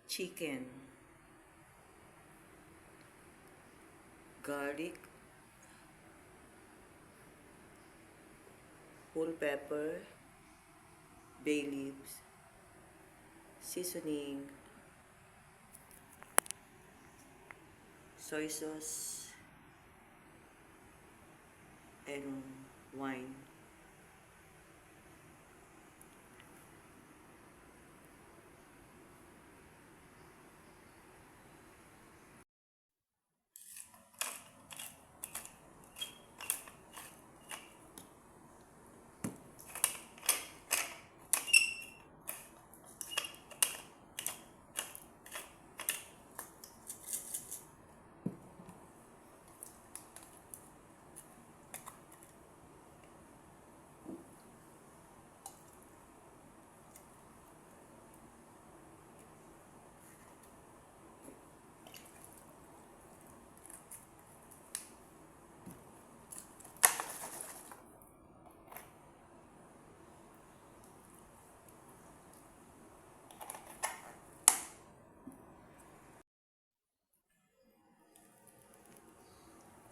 chicken, garlic, whole pepper, bay leaves, seasoning, soy sauce, and wine.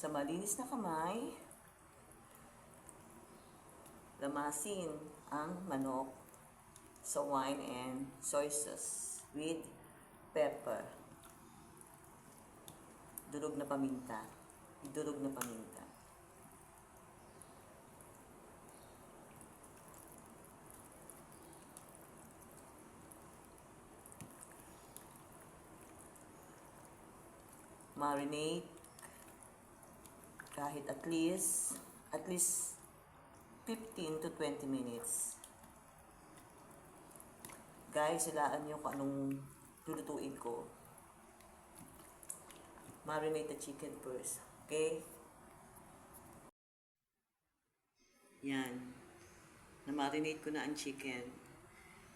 Sa malinis na kamay, lamasin ang manok sa wine and soy sauce with pepper. Durog na paminta. Durog na paminta. Marinate kahit at least 15 to 20 minutes. Guys, hulaan nyo kung anong lulutuin ko. Marinate the chicken first. Okay? Yan. Na-marinate ko na ang chicken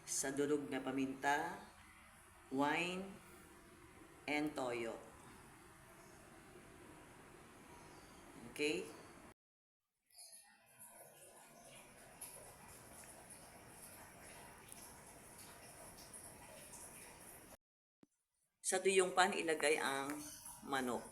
sa durog na paminta, wine, and toyo. Okay? Sa tuyong pan, ilagay ang manok.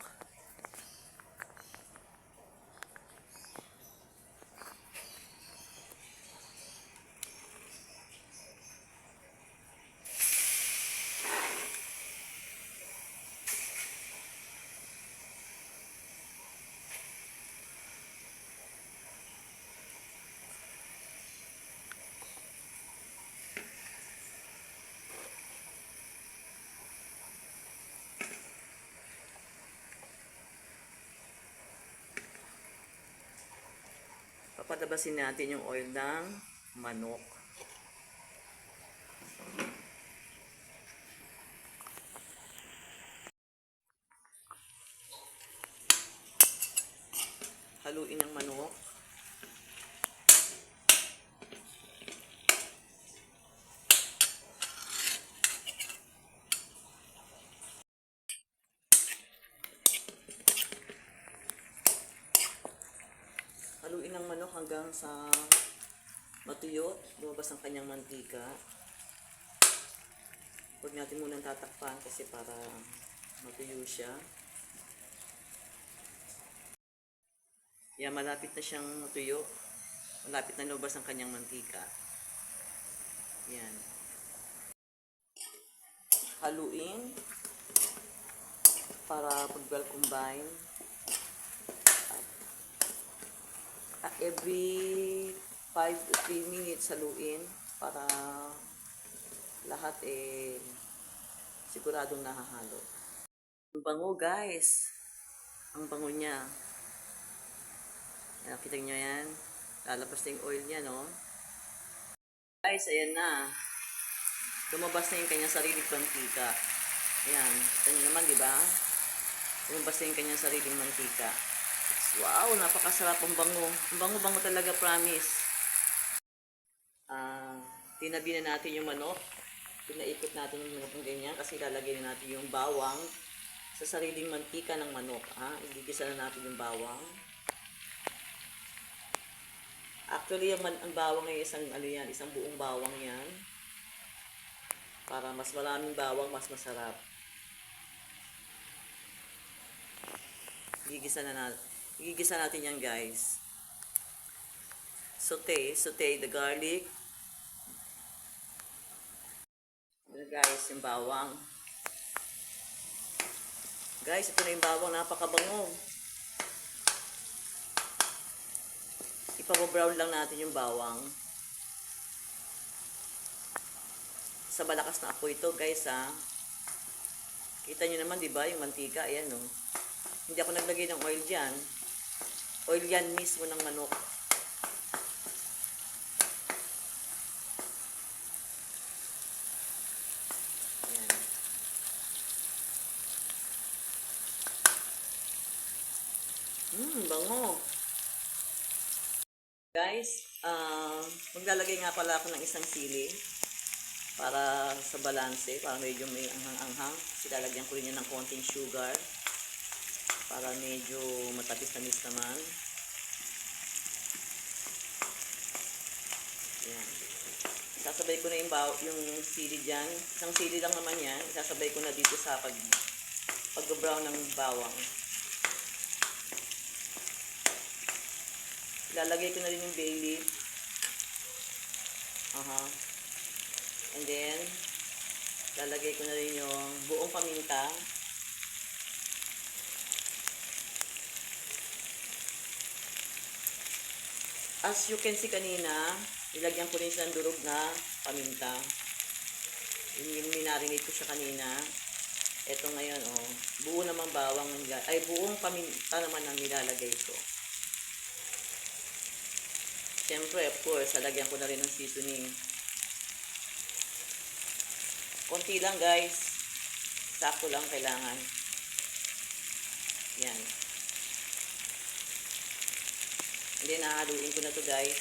Papatabasin natin yung oil ng manok. Haluin ang manok. Haluin ang manok hanggang sa matuyo, lumabas ang kanyang mantika. Huwag natin munang tatakpan kasi para matuyo siya. Yan, malapit na siyang matuyo. Malapit na lumabas ang kanyang mantika. Yan. Haluin para pag-well combine. Every 5 to 3 minutes haluin para lahat siguradong nahahalo. Ang bango, guys. Ang bango niya. Nakita nyo yan? Lalabas na yung oil niya, no? Guys, ayan na. Lumabas na yung kanyang sariling mantika. Ayan. Kita nyo naman, di ba? Lumabas na yung kanyang sariling mantika. Wow, napakasarap ang bango. Ang bango-bango talaga, promise. Tinabi na natin yung manok. Pinaikot natin yung manok ng ganyan kasi lalagay na natin yung bawang sa sariling mantika ng manok. Igigisa na natin yung bawang. Actually, ang bawang ay isang buong bawang yan. Para mas maraming bawang, mas masarap. Gigisa natin yan, guys. Saute the garlic. Yan, guys, yung bawang. Guys, ito na yung bawang, napakabango. Ipababrown lang natin yung bawang. Sa malakas na apoy ito, guys, ha. Kita nyo naman, di ba, yung mantika, ayan, no. Hindi ako naglagay ng oil dyan. Oil yan mismo ng manok. Ayan. Bango. Guys, maglalagay nga pala ako ng isang sili para sa balanse, para medyo may anghang-anghang. Kasi lalagyan ko rin yan ng konting sugar para medyo matapis-tamis naman. Yan. Isasabay ko na yung sili dyan. Isang sili lang naman yan. Isasabay ko na dito sa pag-brown ng bawang. Lalagay ko na rin yung bay leaf. And then, lalagay ko na rin yung buong paminta. As you can see kanina, nilagyan ko rin siya ng durog na paminta. Yung minarinate ko siya kanina. Ito ngayon, buo namang bawang, buong paminta naman ang nilalagay ko. Siyempre, of course, lalagyan ko na rin ng seasoning. Konti lang, guys. Sakto lang kailangan. Yan. Hindi, nahaluin ko na to, guys.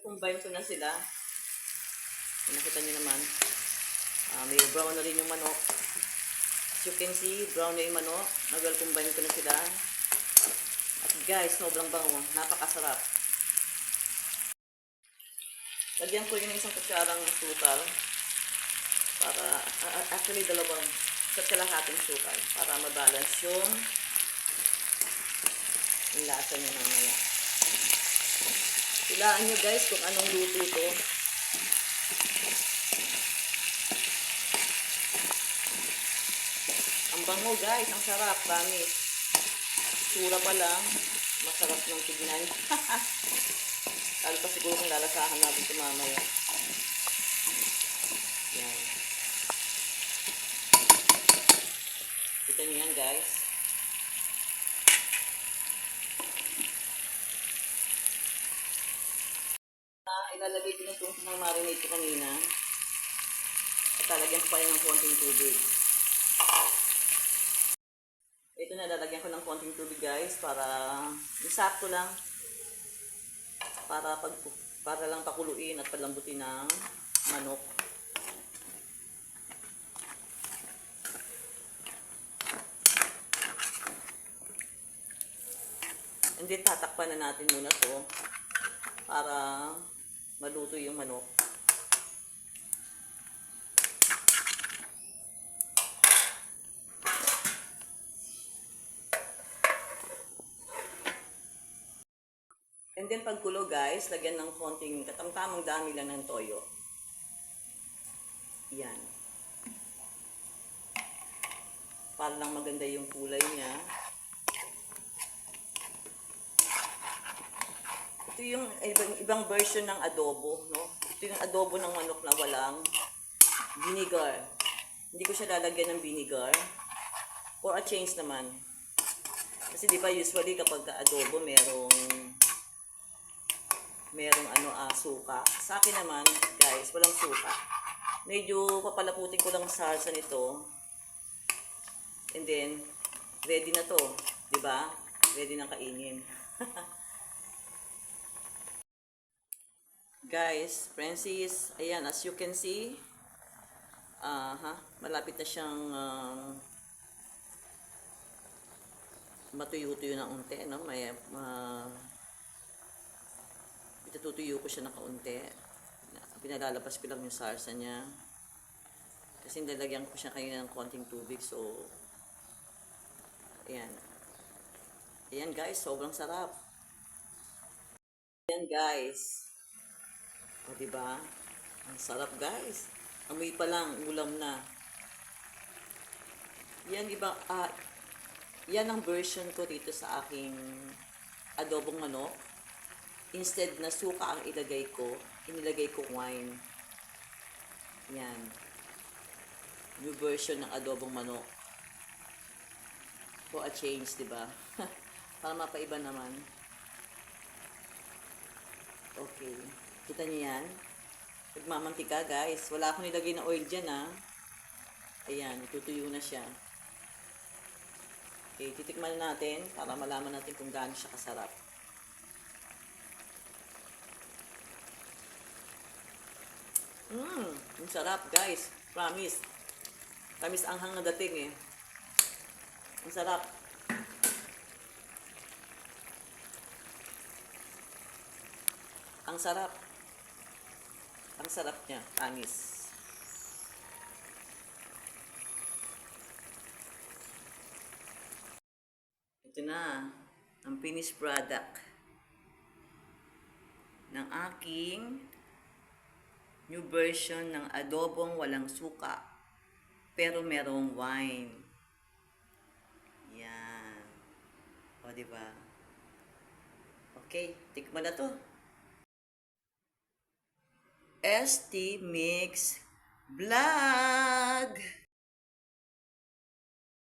Combine ko na sila. Nakita nyo naman. May brown na rin yung manok. As you can see, brown na yung manok. Nag-combine ko na sila. At guys, sobrang bango. Napakasarap. Lagyan ko yun ng isang kutsarang sukal. Actually, dalawang kalahating sukal. Para mabalance yung lasa niya mamaya. Hulaan nyo guys kung anong luto ito. Ang bango guys, ang sarap, promise. Sura pa lang, masarap ng tignan. Lalo pa siguro kung lalasahan natin ito mamaya. Yan. Kita nyo yan guys. Ilalagay ko na itong marinate ko kanina. At lalagyan ko pa rin ng konting tubig. Ito na, lalagyan ko ng konting tubig guys para isakto lang. Para lang pakuluin at palambutin ng manok. And then tatakpan na natin muna to para maluto yung manok. And then pagkulo guys, lagyan ng konting katamtamang dami lang ng toyo. Yan. Para lang maganda yung kulay niya. Ito yung ibang version ng adobo, no? Ito yung adobo ng manok na walang vinegar. Hindi ko siya lalagyan ng vinegar. For a change naman. Kasi di ba usually kapag adobo merong suka. Sa akin naman, guys, walang suka. Medyo papalaputin ko lang sa salsa nito. And then, ready na to. Diba? Ready na kainin. Guys, Francis, ayan, as you can see, malapit na siyang matuyo-tuyo na unti, no? Itutuyo ko siya na kaunti. Pinalalabas ko lang yung sarsa niya. Kasi nilagyan ko siya kanina ng konting tubig, so ayan. Ayan guys, sobrang sarap. Ayan guys. O diba? Ang sarap guys. Amoy pa lang, ulam na. Yan iba, yan ang version ko dito sa aking adobong manok. Instead na suka ang ilagay ko, inilagay ko wine. Yan. New version ng adobong manok. For a change, diba? Para mapaiba naman. Okay. Kita niyo yan? Nagmamantika guys. Wala akong nilagay na oil dyan Ayan, tutuyo na siya. Okay, titikman natin para malaman natin kung gaano siya kasarap. Ang sarap guys. Promise. Tamis anghang na dating Ang sarap. Ang sarap. Ang sarap niya. Tamis. Ito na. Ang finished product ng aking new version ng adobong walang suka pero merong wine. Yan. O, diba? Okay, tikman na to. ST Mix Vlog!